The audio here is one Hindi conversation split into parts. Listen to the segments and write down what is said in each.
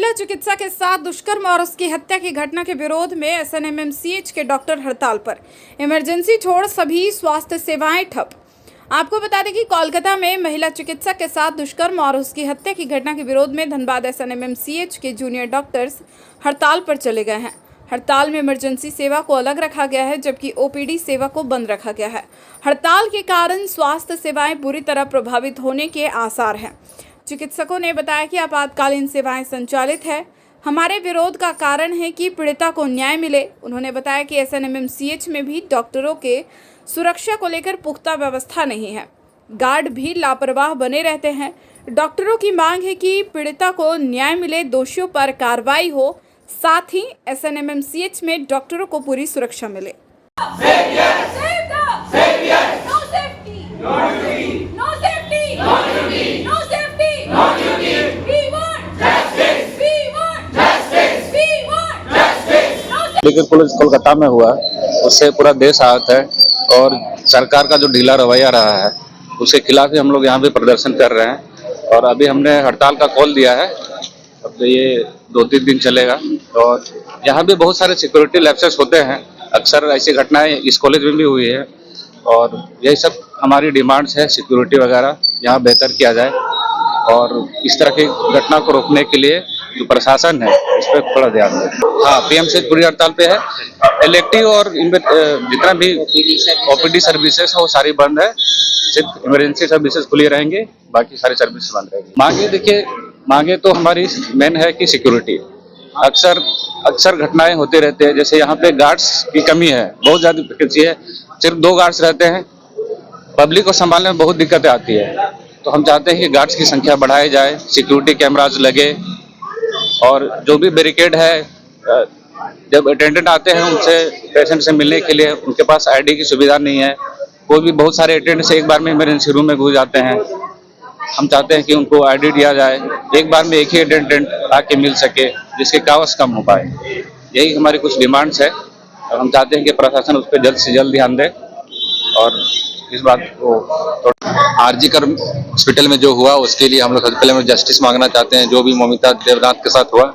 महिला चिकित्सा के साथ दुष्कर्म और उसकी हत्या की घटना के विरोध में एसएनएमएमसीएच के डॉक्टर हड़ताल पर। इमरजेंसी छोड़ सभी स्वास्थ्य सेवाएं ठप। आपको बता दें कि कोलकाता में महिला चिकित्सा के साथ दुष्कर्म और उसकी हत्या की घटना के विरोध में धनबाद एसएनएमएमसीएच के जूनियर डॉक्टर्स हड़ताल पर चले गए हैं। हड़ताल में इमरजेंसी सेवा को अलग रखा गया है, जबकि ओपीडी सेवा को बंद रखा गया है। हड़ताल के कारण स्वास्थ्य सेवाएं बुरी तरह प्रभावित होने के आसार हैं। चिकित्सकों ने बताया कि आपातकालीन सेवाएं संचालित है। हमारे विरोध का कारण है कि पीड़िता को न्याय मिले। उन्होंने बताया कि एसएनएमएमसीएच में भी डॉक्टरों के सुरक्षा को लेकर पुख्ता व्यवस्था नहीं है। गार्ड भी लापरवाह बने रहते हैं। डॉक्टरों की मांग है कि पीड़िता को न्याय मिले, दोषियों पर कार्रवाई हो, साथ ही एसएनएमएमसीएच में डॉक्टरों को पूरी सुरक्षा मिले। लेकिन पुलिस कोलकाता में हुआ, उससे पूरा देश आहत है और सरकार का जो ढीला रवैया रहा है उसके खिलाफ ही हम लोग यहाँ पे प्रदर्शन कर रहे हैं। और अभी हमने हड़ताल का कॉल दिया है। अब तो ये 2-3 दिन चलेगा और यहाँ भी बहुत सारे सिक्योरिटी लैप्सेस होते हैं। अक्सर ऐसी घटनाएं इस कॉलेज में भी हुई है और यही सब हमारी डिमांड्स है। सिक्योरिटी वगैरह यहाँ बेहतर किया जाए और इस तरह की घटना को रोकने के लिए जो प्रशासन है इस पर थोड़ा ध्यान दें। हाँ, पीएमसीएच पूरी हड़ताल पे है। इलेक्टिव और जितना भी ओपीडी सर्विसेज है वो सारी बंद है। सिर्फ इमरजेंसी सर्विसेज खुली रहेंगी, बाकी सारी सर्विसेज बंद रहेंगी। मांगे देखिए, मांगे तो हमारी मेन है कि सिक्योरिटी। अक्सर घटनाएं होते रहते हैं, जैसे यहाँ पे गार्ड्स की कमी है, बहुत ज्यादा वैकेंसी है, सिर्फ 2 गार्ड्स रहते हैं। पब्लिक को संभालने में बहुत दिक्कतें आती है, तो हम चाहते हैं कि गार्ड्स की संख्या बढ़ाई जाए, सिक्योरिटी कैमराज लगे और जो भी बैरिकेड है, जब अटेंडेंट आते हैं उनसे पेशेंट से मिलने के लिए उनके पास आईडी की सुविधा नहीं है। कोई भी बहुत सारे अटेंडेंट एक बार में इमरजेंसी रूम में घुस जाते हैं। हम चाहते हैं कि उनको आईडी दिया जाए, एक बार में एक ही अटेंडेंट आके मिल सके, जिसके कावस कम हो पाए। यही हमारी कुछ डिमांड्स है और हम चाहते हैं कि प्रशासन उस पर जल्द से जल्द ध्यान दे और इस बात को आरजी कर हॉस्पिटल में जो हुआ उसके लिए हम लोग सबसे पहले जस्टिस मांगना चाहते हैं। जो भी ममिता देवनाथ के साथ हुआ,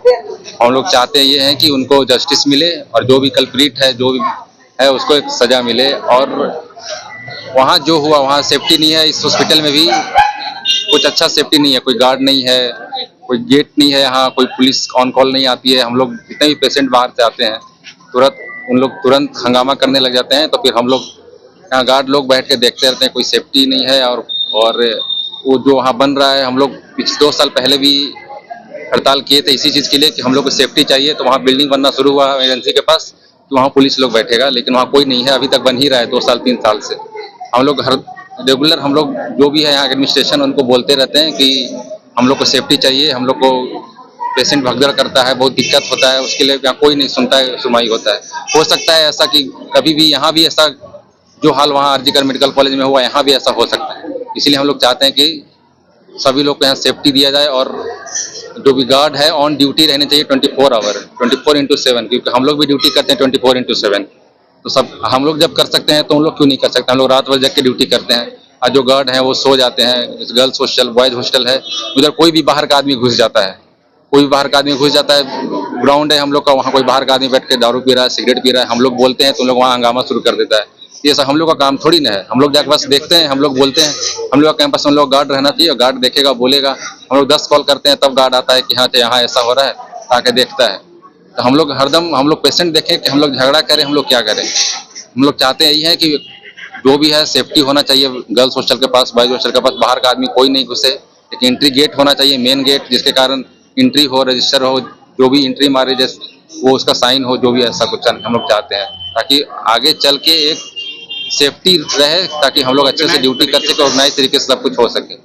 हम लोग चाहते हैं ये हैं कि उनको जस्टिस मिले और जो भी कल्प्रिट है, जो भी है, उसको एक सजा मिले। और वहाँ जो हुआ वहाँ सेफ्टी नहीं है। इस हॉस्पिटल में भी कुछ अच्छा सेफ्टी नहीं है, कोई गार्ड नहीं है, कोई गेट नहीं है, यहाँ कोई पुलिस ऑन कॉल नहीं आती है। हम लोग जितने भी पेशेंट बाहर से आते हैं उन लोग तुरंत हंगामा करने लग जाते हैं, तो फिर हम लोग यहाँ गार्ड लोग बैठ के देखते रहते हैं, कोई सेफ्टी नहीं है। और वो जो वहाँ बन रहा है, हम लोग पिछले 2 साल पहले भी हड़ताल किए थे इसी चीज़ के लिए कि हम लोग को सेफ्टी चाहिए। तो वहाँ बिल्डिंग बनना शुरू हुआ एजेंसी के पास, तो वहाँ पुलिस लोग बैठेगा, लेकिन वहाँ कोई नहीं है, अभी तक बन ही रहा है 2 साल 3 साल से। हम लोग रेगुलर हम लोग जो भी है यहाँ एडमिनिस्ट्रेशन उनको बोलते रहते हैं कि हम लोग को सेफ्टी चाहिए, हम लोग को पेशेंट भगदड़ करता है, बहुत दिक्कत होता है, उसके लिए यहाँ कोई नहीं सुनता है, सुनवाई होता है। हो सकता है ऐसा कि कभी भी यहाँ भी ऐसा जो हाल वहाँ आरजी कर मेडिकल कॉलेज में हुआ, यहाँ भी ऐसा हो सकता है। इसलिए हम लोग चाहते हैं कि सभी लोग को यहाँ सेफ्टी दिया जाए और जो भी गार्ड है ऑन ड्यूटी रहने चाहिए 24 आवर, 24x7, क्योंकि हम लोग भी ड्यूटी करते हैं 24x7। तो सब हम लोग जब कर सकते हैं तो उन लोग क्यों नहीं कर सकते। हम लोग रात भर जग के ड्यूटी करते हैं और जो गार्ड हैं वो सो जाते हैं। गर्ल्स हॉस्टल, बॉयज हॉस्टल है, उधर कोई भी बाहर का आदमी घुस जाता है, ग्राउंड है हम लोग का, वहाँ कोई बाहर का आदमी बैठ के दारू पी रहा है, सिगरेट पी रहा है, हम लोग बोलते हैं तो उन लोग वहाँ हंगामा शुरू कर देता है। ये सब हम लोग का काम थोड़ी ना है। हम लोग जाके बस देखते हैं, हम लोग बोलते हैं, हम लोग का कैंपस में लोग गार्ड रहना चाहिए, गार्ड देखेगा, बोलेगा। हम लोग 10 कॉल करते हैं तब गार्ड आता है कि हाँ यहाँ ऐसा हो रहा है, आके देखता है। तो हम लोग हरदम हम लोग पेशेंट देखें कि हम लोग झगड़ा करें, हम लोग क्या करें। हम लोग चाहते हैं यही है कि जो भी है सेफ्टी होना चाहिए। गर्ल्स हॉस्टल के पास, बॉयज हॉस्टल के पास बाहर का आदमी कोई नहीं घुसे। एक एंट्री गेट होना चाहिए, मेन गेट, जिसके कारण एंट्री हो, रजिस्टर हो, जो भी एंट्री मारे वो उसका साइन हो, जो भी ऐसा कुछ हम लोग चाहते हैं, ताकि आगे चल के एक सेफ्टी रहे, ताकि हम लोग अच्छे से ड्यूटी कर सके और नए तरीके से सब कुछ हो सके।